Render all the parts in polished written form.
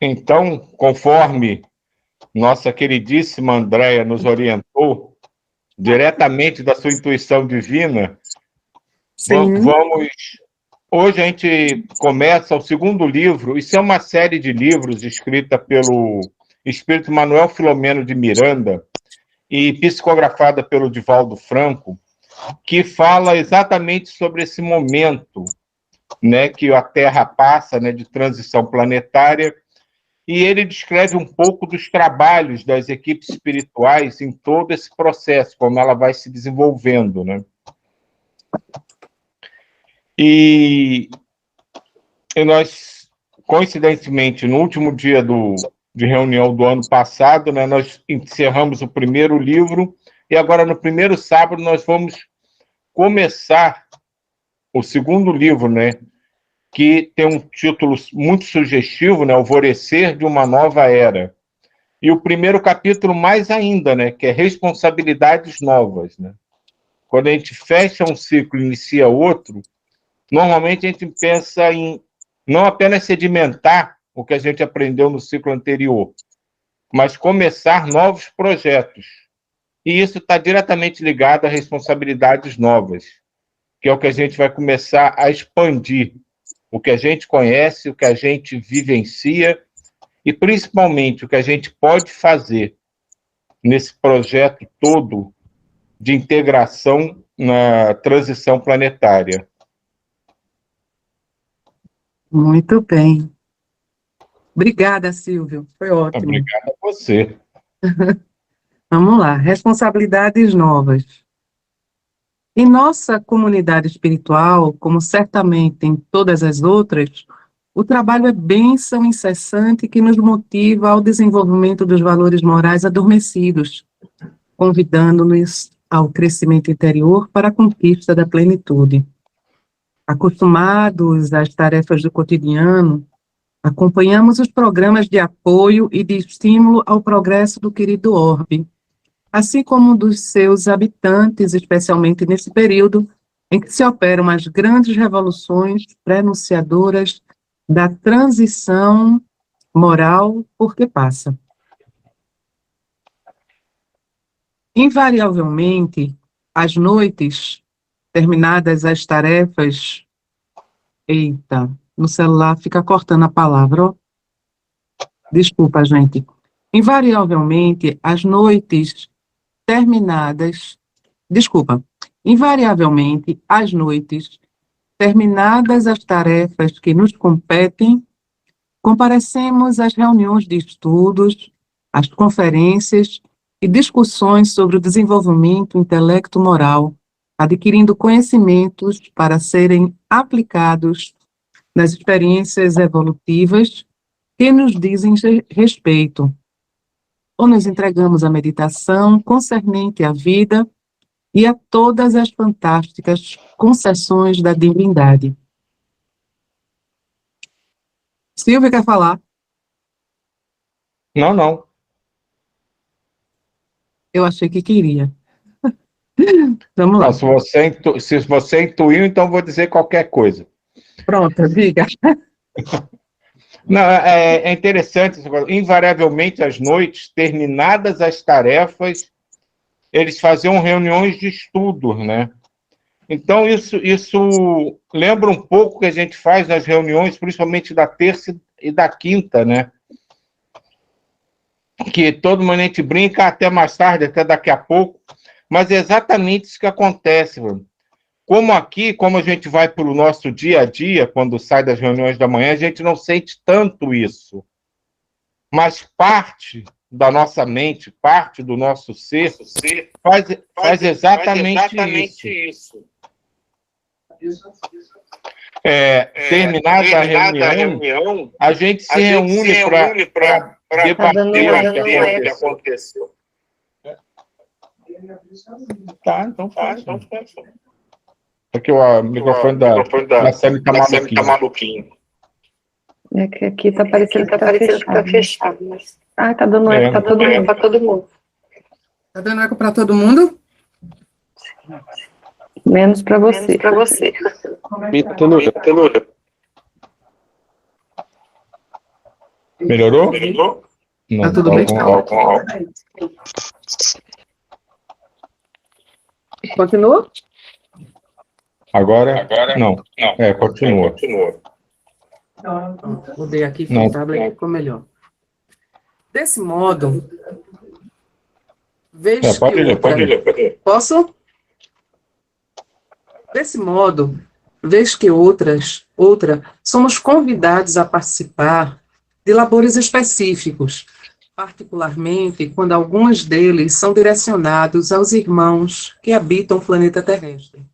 Então, conforme nossa queridíssima Andréia nos orientou, diretamente da sua intuição divina, vamos... Hoje a gente começa o segundo livro. Isso é uma série de livros escrita pelo Espírito Manuel Filomeno de Miranda e psicografada pelo Divaldo Franco, que fala exatamente sobre esse momento, né, que a Terra passa, né, de transição planetária, e ele descreve um pouco dos trabalhos das equipes espirituais em todo esse processo, como ela vai se desenvolvendo, né? E nós, coincidentemente, no último dia de reunião do ano passado, né, nós encerramos o primeiro livro, e agora, no primeiro sábado, nós vamos começar o segundo livro, né, que tem um título muito sugestivo, né, Alvorecer de uma Nova Era. E o primeiro capítulo mais ainda, né, que é Responsabilidades Novas. Né? Quando a gente fecha um ciclo e inicia outro, normalmente a gente pensa em não apenas sedimentar o que a gente aprendeu no ciclo anterior, mas começar novos projetos. E isso está diretamente ligado a responsabilidades novas, que é o que a gente vai começar a expandir. O que a gente conhece, o que a gente vivencia e, principalmente, o que a gente pode fazer nesse projeto todo de integração na transição planetária. Muito bem. Obrigada, Silvio. Foi ótimo. Obrigado a você. Vamos lá. Responsabilidades novas. Em nossa comunidade espiritual, como certamente em todas as outras, o trabalho é bênção incessante que nos motiva ao desenvolvimento dos valores morais adormecidos, convidando-nos ao crescimento interior para a conquista da plenitude. Acostumados às tarefas do cotidiano, acompanhamos os programas de apoio e de estímulo ao progresso do querido orbe, assim como dos seus habitantes, especialmente nesse período em que se operam as grandes revoluções prenunciadoras da transição moral por que passa. Invariavelmente, às noites, terminadas as tarefas... Eita, no celular fica cortando a palavra, ó. Desculpa, gente. Invariavelmente, às noites terminadas... Desculpa. Invariavelmente, às noites, terminadas as tarefas que nos competem, comparecemos às reuniões de estudos, às conferências e discussões sobre o desenvolvimento intelecto-moral, adquirindo conhecimentos para serem aplicados nas experiências evolutivas que nos dizem respeito, ou nos entregamos à meditação concernente à vida e a todas as fantásticas concessões da divindade. Silvia quer falar? Não. Eu achei que queria. Vamos lá. Não, se você intuiu, então vou dizer qualquer coisa. Pronto, diga. Não, é interessante, invariavelmente, às noites, terminadas as tarefas, eles faziam reuniões de estudo, né? Então, isso lembra um pouco o que a gente faz nas reuniões, principalmente da terça e da quinta, né? Que todo mundo a gente brinca até mais tarde, até daqui a pouco, mas é exatamente isso que acontece, mano. Como aqui, como a gente vai para o nosso dia a dia, quando sai das reuniões da manhã, a gente não sente tanto isso. Mas parte da nossa mente, parte do nosso ser, faz exatamente isso. Terminada a reunião, a gente se reúne para debater o que aconteceu. Tá, então faz. Porque o microfone da Sami tá maluquinho. É que aqui tá parecendo que tá fechado. Mas... Ah, tá dando eco pra todo mundo. Tá dando eco para todo mundo? Menos para você. Melhorou? Não, Tá tudo bem? Continua? Agora, não. Continua. Mudei aqui, Não. o tablet ficou melhor. Desse modo, vez Pode que ler, outra... pode ler. Posso? Desse modo, vez que outra, somos convidados a participar de labores específicos, particularmente quando alguns deles são direcionados aos irmãos que habitam o planeta terrestre,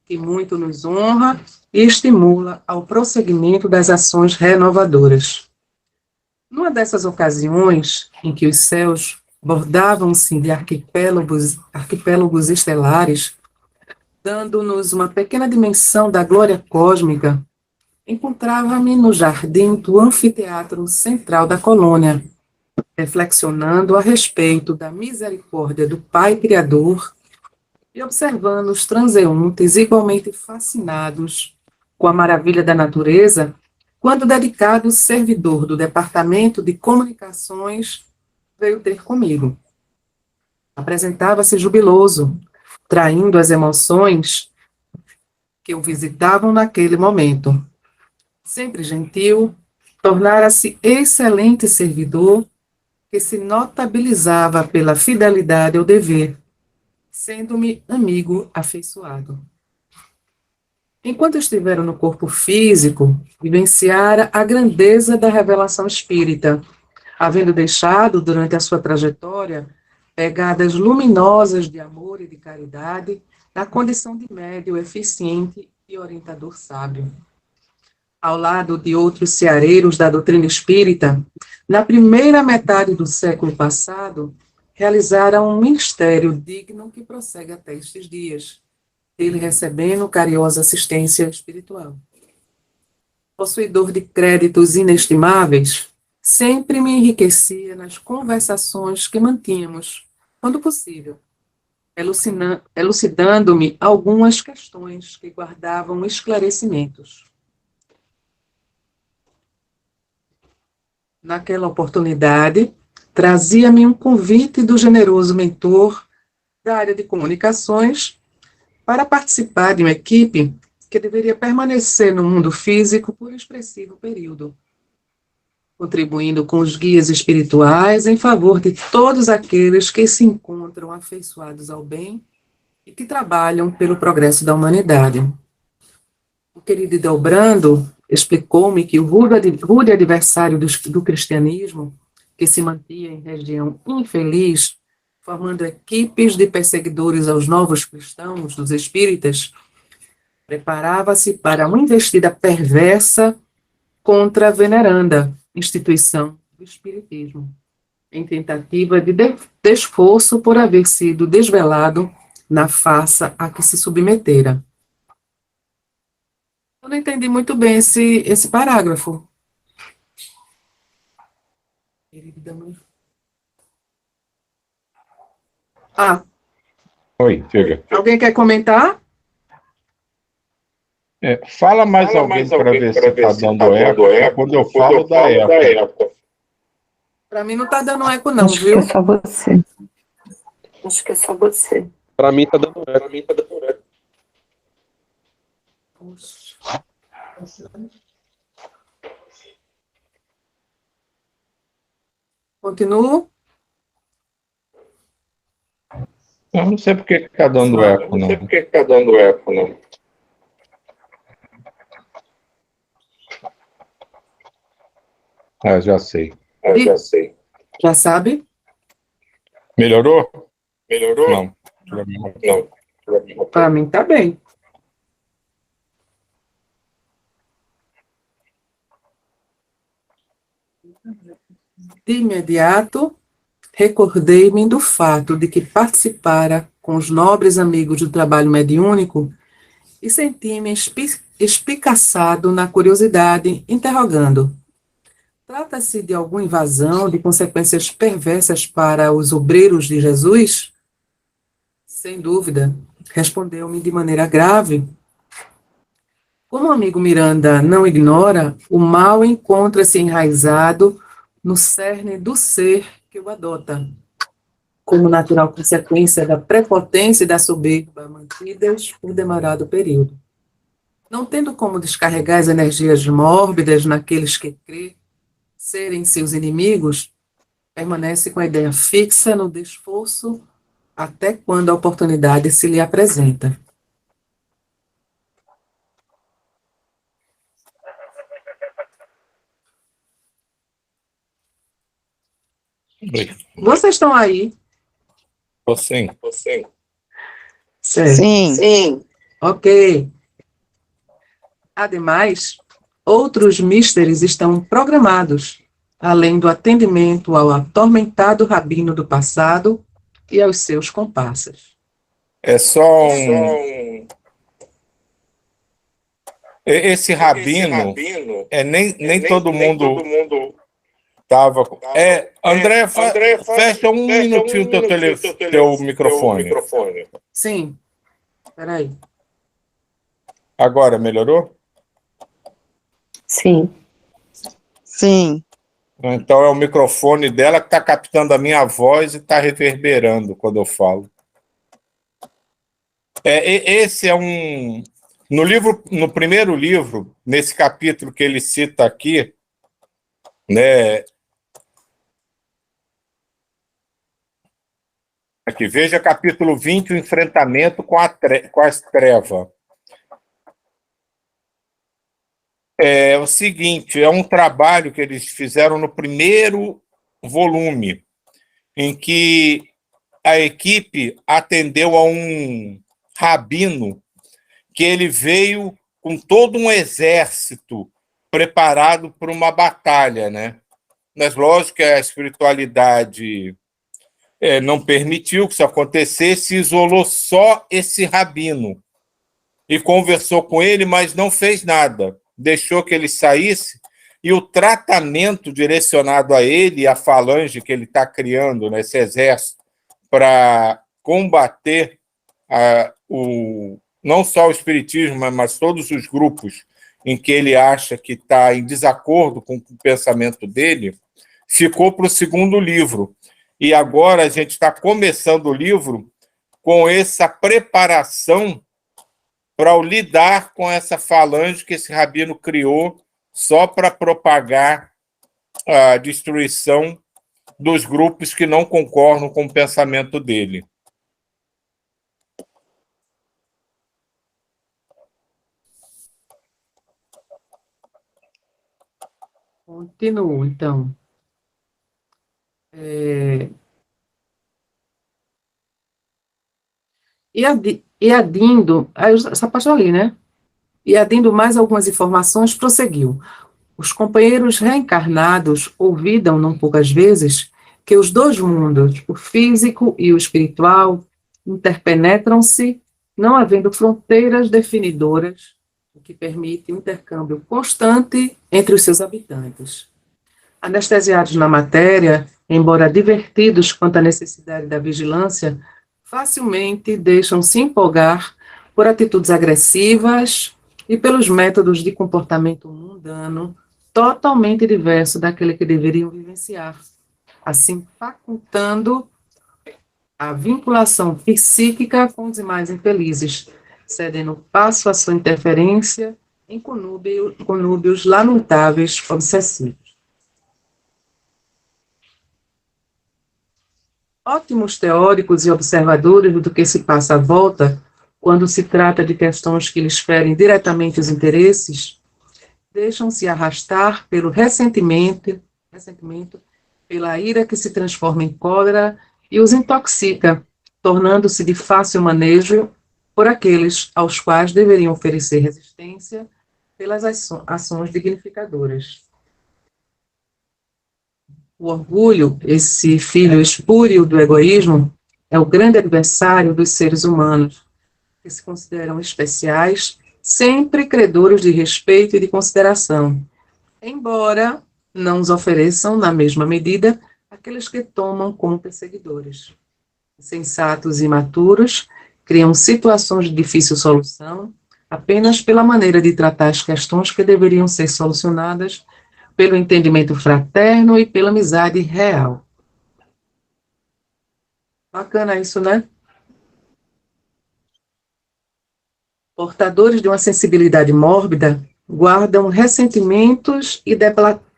que muito nos honra e estimula ao prosseguimento das ações renovadoras. Numa dessas ocasiões em que os céus bordavam-se de arquipélagos estelares, dando-nos uma pequena dimensão da glória cósmica, encontrava-me no jardim do anfiteatro central da colônia, reflexionando a respeito da misericórdia do Pai Criador e observando os transeuntes igualmente fascinados com a maravilha da natureza, quando o dedicado servidor do Departamento de Comunicações veio ter comigo. Apresentava-se jubiloso, traindo as emoções que o visitavam naquele momento. Sempre gentil, tornara-se excelente servidor que se notabilizava pela fidelidade ao dever, sendo-me amigo afeiçoado. Enquanto estiveram no corpo físico, vivenciara a grandeza da revelação espírita, havendo deixado, durante a sua trajetória, pegadas luminosas de amor e de caridade, na condição de médio eficiente e orientador sábio. Ao lado de outros seareiros da doutrina espírita, na primeira metade do século passado, realizaram um ministério digno que prossegue até estes dias, ele recebendo carinhosa assistência espiritual. Possuidor de créditos inestimáveis, sempre me enriquecia nas conversações que mantínhamos, quando possível, elucidando-me algumas questões que guardavam esclarecimentos. Naquela oportunidade, trazia-me um convite do generoso mentor da área de comunicações para participar de uma equipe que deveria permanecer no mundo físico por expressivo período, contribuindo com os guias espirituais em favor de todos aqueles que se encontram afeiçoados ao bem e que trabalham pelo progresso da humanidade. O querido Hildebrando explicou-me que o rude adversário do cristianismo, que se mantinha em região infeliz, formando equipes de perseguidores aos novos cristãos, dos espíritas, preparava-se para uma investida perversa contra a veneranda instituição do espiritismo, em tentativa de desforço por haver sido desvelado na farsa a que se submetera. Eu não entendi muito bem esse parágrafo. Oi, chega. Alguém quer comentar? Fala mais alguém para ver se está dando eco. Quando eu falo, dá eco. Para mim não está dando eco, não, Acho viu? que é só você. Acho que é só você. Para mim está dando eco. Continuo? Eu não sei porque está dando eco, não. Já sei. Já sabe? Melhorou? Não. Para mim está bem. De imediato, recordei-me do fato de que participara com os nobres amigos do trabalho mediúnico e senti-me espicaçado na curiosidade, interrogando: trata-se de alguma invasão de consequências perversas para os obreiros de Jesus? Sem dúvida, respondeu-me de maneira grave. Como o amigo Miranda não ignora, o mal encontra-se enraizado no cerne do ser que o adota, como natural consequência da prepotência e da soberba mantidas por demorado período. Não tendo como descarregar as energias mórbidas naqueles que crê serem seus inimigos, permanece com a ideia fixa no desforço até quando a oportunidade se lhe apresenta. Oi. Vocês estão aí? Você. Certo. Sim. Ok. Ademais, outros místeres estão programados, além do atendimento ao atormentado rabino do passado e aos seus comparsas. É só Esse rabino, nem todo mundo estava. André, fecha um minutinho teu microfone. Sim. Espera aí. Agora, melhorou? Sim. Então é o microfone dela que está captando a minha voz e está reverberando quando eu falo. Esse é um... No primeiro livro, nesse capítulo que ele cita aqui, né? Aqui, veja capítulo 20, o enfrentamento com as trevas. É o seguinte, é um trabalho que eles fizeram no primeiro volume, em que a equipe atendeu a um rabino que ele veio com todo um exército preparado para uma batalha, né? Mas, lógico que a espiritualidade não permitiu que isso acontecesse, isolou só esse rabino e conversou com ele, mas não fez nada. Deixou que ele saísse, e o tratamento direcionado a ele e a falange que ele está criando nesse exército para combater não só o espiritismo, mas todos os grupos em que ele acha que está em desacordo com o pensamento dele, ficou para o segundo livro. E agora a gente está começando o livro com essa preparação para lidar com essa falange que esse rabino criou só para propagar a destruição dos grupos que não concordam com o pensamento dele. Continuo, então. E adindo, essa parte ali, né? E adindo mais algumas informações, prosseguiu. Os companheiros reencarnados ouvidam, não poucas vezes, que os dois mundos, o físico e o espiritual, interpenetram-se, não havendo fronteiras definidoras, o que permite um intercâmbio constante entre os seus habitantes. Anestesiados na matéria, embora divertidos quanto à necessidade da vigilância, facilmente deixam-se empolgar por atitudes agressivas e pelos métodos de comportamento mundano totalmente diverso daquele que deveriam vivenciar, assim facultando a vinculação psíquica com os demais infelizes, cedendo passo à sua interferência em conúbios lamentáveis obsessivos. Ótimos teóricos e observadores do que se passa à volta, quando se trata de questões que lhes ferem diretamente os interesses, deixam-se arrastar pelo ressentimento, pela ira que se transforma em cólera e os intoxica, tornando-se de fácil manejo por aqueles aos quais deveriam oferecer resistência pelas ações dignificadoras. O orgulho, esse filho espúrio do egoísmo, é o grande adversário dos seres humanos, que se consideram especiais, sempre credores de respeito e de consideração, embora não os ofereçam, na mesma medida, aqueles que tomam como perseguidores. Sensatos e imaturos criam situações de difícil solução, apenas pela maneira de tratar as questões que deveriam ser solucionadas pelo entendimento fraterno e pela amizade real. Bacana isso, né? Portadores de uma sensibilidade mórbida guardam ressentimentos e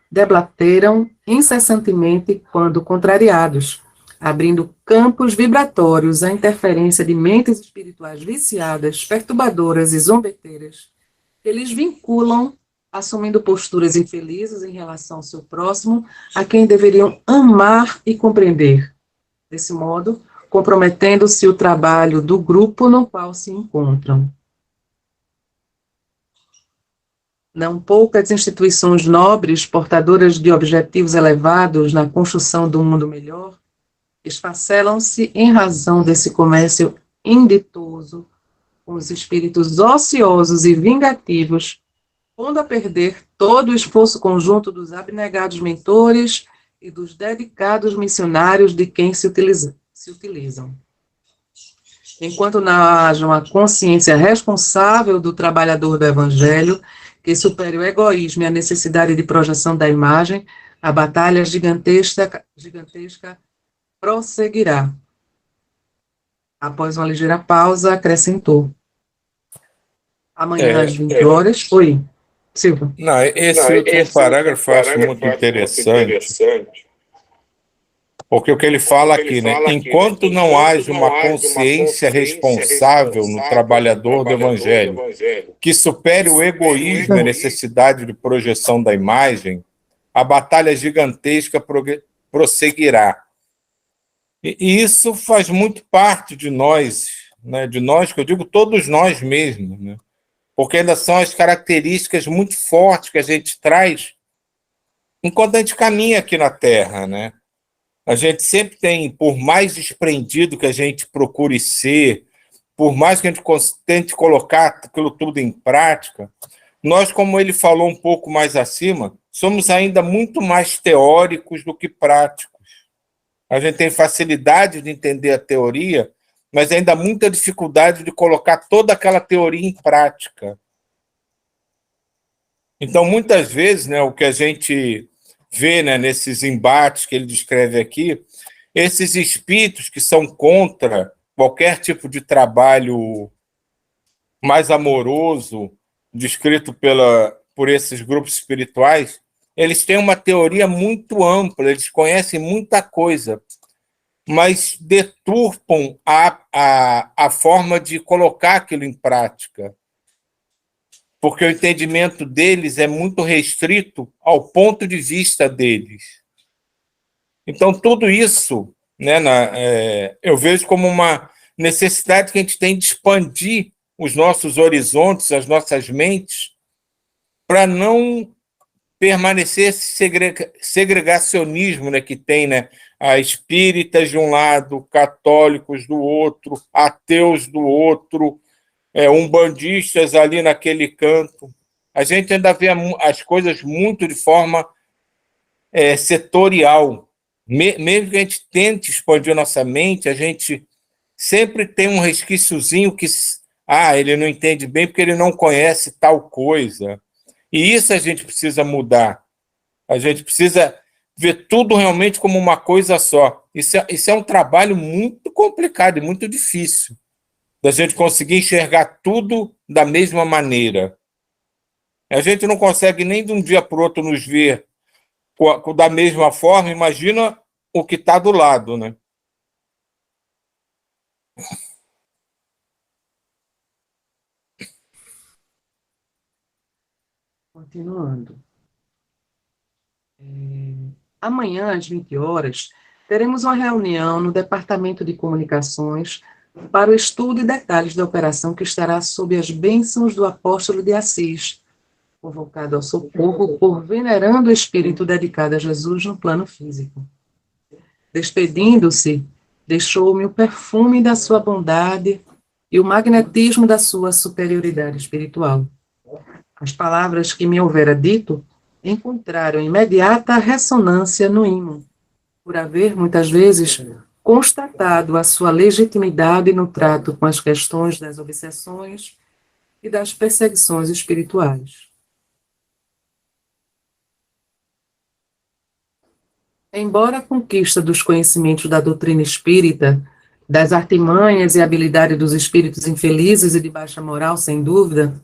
deblateiram incessantemente quando contrariados, abrindo campos vibratórios à interferência de mentes espirituais viciadas, perturbadoras e zombeteiras, que lhes vinculam, assumindo posturas infelizes em relação ao seu próximo, a quem deveriam amar e compreender. Desse modo, comprometendo-se o trabalho do grupo no qual se encontram. Não poucas instituições nobres, portadoras de objetivos elevados na construção do mundo melhor, esfacelam-se em razão desse comércio inditoso com os espíritos ociosos e vingativos, pondo a perder todo o esforço conjunto dos abnegados mentores e dos dedicados missionários de quem se utilizam. Enquanto não haja uma consciência responsável do trabalhador do Evangelho, que supere o egoísmo e a necessidade de projeção da imagem, a batalha gigantesca prosseguirá. Após uma ligeira pausa, acrescentou. Amanhã às 20 horas. Oi, Silva. Não, esse último parágrafo eu acho muito interessante, porque o que ele fala aqui, né? Enquanto não haja uma consciência responsável no trabalhador do Evangelho, que supere o egoísmo e a necessidade de projeção da imagem, a batalha gigantesca prosseguirá. E isso faz muito parte de nós, né? De nós, que eu digo todos nós mesmos, né? Porque ainda são as características muito fortes que a gente traz enquanto a gente caminha aqui na Terra, né? A gente sempre tem, por mais desprendido que a gente procure ser, por mais que a gente tente colocar aquilo tudo em prática, nós, como ele falou um pouco mais acima, somos ainda muito mais teóricos do que práticos. A gente tem facilidade de entender a teoria, mas ainda muita dificuldade de colocar toda aquela teoria em prática. Então, muitas vezes, né, o que a gente vê, né, nesses embates que ele descreve aqui, esses espíritos que são contra qualquer tipo de trabalho mais amoroso, descrito por esses grupos espirituais, eles têm uma teoria muito ampla, eles conhecem muita coisa, mas deturpam a forma de colocar aquilo em prática, porque o entendimento deles é muito restrito ao ponto de vista deles. Então, tudo isso, né, eu vejo como uma necessidade que a gente tem de expandir os nossos horizontes, as nossas mentes, para não permanecer esse segregacionismo, né, que tem, né, a espíritas de um lado, católicos do outro, ateus do outro, umbandistas ali naquele canto. A gente ainda vê as coisas muito de forma setorial. Mesmo que a gente tente expandir a nossa mente, a gente sempre tem um resquíciozinho que ele não entende bem porque ele não conhece tal coisa. E isso a gente precisa mudar. A gente precisa ver tudo realmente como uma coisa só. Isso é um trabalho muito complicado e muito difícil, da gente conseguir enxergar tudo da mesma maneira. A gente não consegue nem de um dia para o outro nos ver da mesma forma, imagina o que está do lado, né? Continuando. Amanhã, às 20 horas, teremos uma reunião no Departamento de Comunicações para o estudo e detalhes da operação que estará sob as bênçãos do apóstolo de Assis, convocado ao socorro por venerando espírito dedicado a Jesus no plano físico. Despedindo-se, deixou-me o perfume da sua bondade e o magnetismo da sua superioridade espiritual. As palavras que me houvera dito encontraram imediata ressonância no ímã, por haver, muitas vezes, constatado a sua legitimidade no trato com as questões das obsessões e das perseguições espirituais. Embora a conquista dos conhecimentos da doutrina espírita, das artimanhas e habilidade dos espíritos infelizes e de baixa moral, sem dúvida,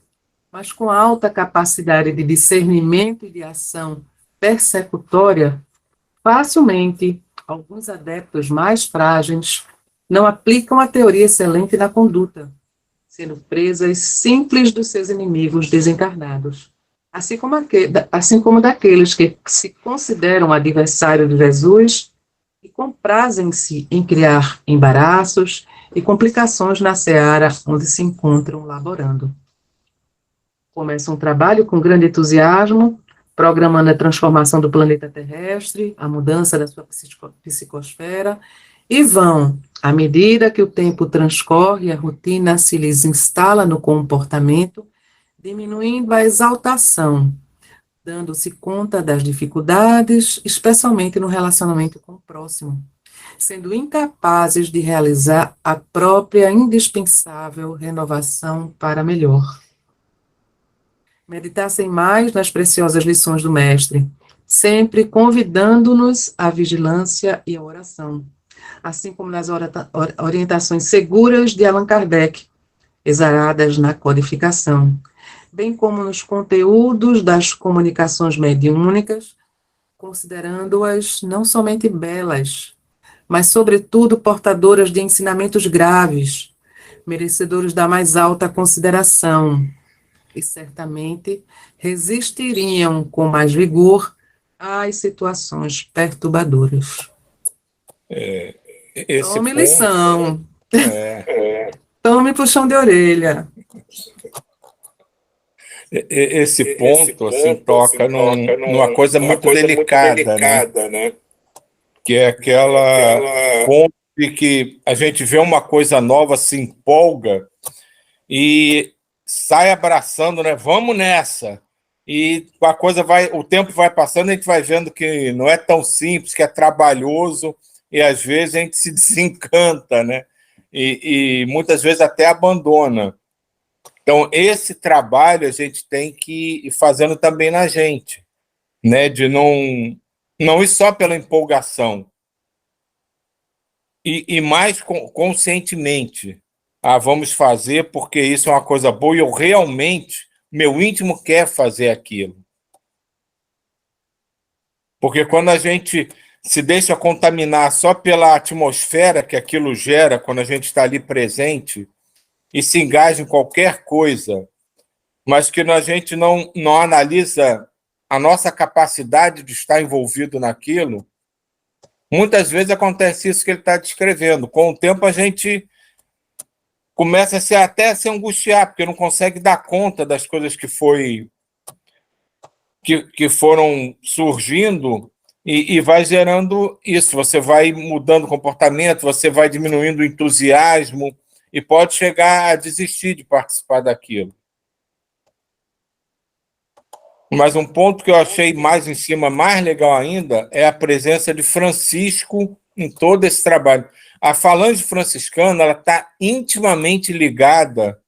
mas com alta capacidade de discernimento e de ação persecutória, facilmente alguns adeptos mais frágeis não aplicam a teoria excelente na conduta, sendo presas simples dos seus inimigos desencarnados, assim como daqueles que se consideram adversário de Jesus e comprazem-se em criar embaraços e complicações na seara onde se encontram laborando. Começam um trabalho com grande entusiasmo, programando a transformação do planeta terrestre, a mudança da sua psicosfera, e vão, à medida que o tempo transcorre, a rotina se lhes instala no comportamento, diminuindo a exaltação, dando-se conta das dificuldades, especialmente no relacionamento com o próximo, sendo incapazes de realizar a própria indispensável renovação para melhor. Meditassem mais nas preciosas lições do Mestre, sempre convidando-nos à vigilância e à oração, assim como nas orientações seguras de Allan Kardec, exaradas na codificação, bem como nos conteúdos das comunicações mediúnicas, considerando-as não somente belas, mas, sobretudo, portadoras de ensinamentos graves, merecedores da mais alta consideração, e certamente resistiriam com mais vigor às situações perturbadoras. Tome lição. Tome puxão de orelha. Esse ponto, assim, toca numa coisa muito delicada, né? Que é aquela ponto de que a gente vê uma coisa nova, se empolga e sai abraçando, né? Vamos nessa. E a coisa o tempo vai passando, a gente vai vendo que não é tão simples, que é trabalhoso, e às vezes a gente se desencanta, né? E muitas vezes até abandona. Então, esse trabalho a gente tem que ir fazendo também na gente, né? De não ir só pela empolgação, e mais conscientemente. Vamos fazer porque isso é uma coisa boa e eu realmente, meu íntimo quer fazer aquilo. Porque quando a gente se deixa contaminar só pela atmosfera que aquilo gera, quando a gente está ali presente e se engaja em qualquer coisa, mas que a gente não analisa a nossa capacidade de estar envolvido naquilo, muitas vezes acontece isso que ele está descrevendo. Com o tempo, a gente começa até a se angustiar, porque não consegue dar conta das coisas que foram surgindo e vai gerando isso. Você vai mudando o comportamento, você vai diminuindo o entusiasmo e pode chegar a desistir de participar daquilo. Mas um ponto que eu achei mais em cima, mais legal ainda, é a presença de Francisco em todo esse trabalho. A falange franciscana está intimamente ligada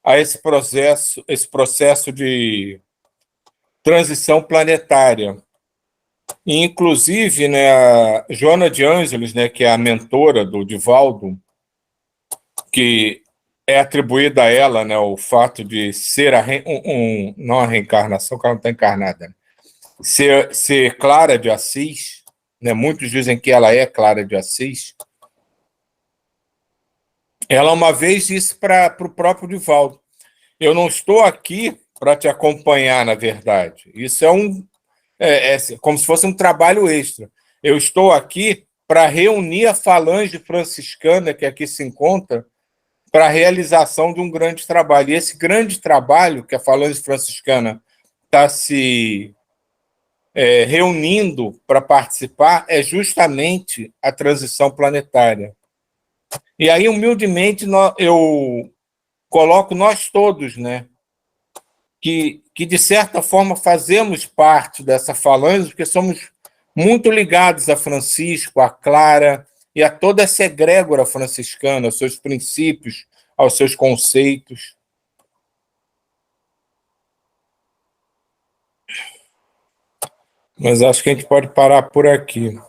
a esse processo de transição planetária. E, inclusive, né, a Joana de Ângeles, né, que é a mentora do Divaldo, que é atribuída a ela, né, o fato de ser não a reencarnação, que ela não está encarnada, ser Clara de Assis, né, muitos dizem que ela é Clara de Assis. Ela uma vez disse para o próprio Divaldo: eu não estou aqui para te acompanhar, na verdade. Isso é como se fosse um trabalho extra. Eu estou aqui para reunir a falange franciscana que aqui se encontra para a realização de um grande trabalho. E esse grande trabalho que a falange franciscana está se reunindo para participar é justamente a transição planetária. E aí, humildemente, eu coloco nós todos, né, que de certa forma fazemos parte dessa falange, porque somos muito ligados a Francisco, a Clara e a toda essa egrégora franciscana, aos seus princípios, aos seus conceitos. Mas acho que a gente pode parar por aqui.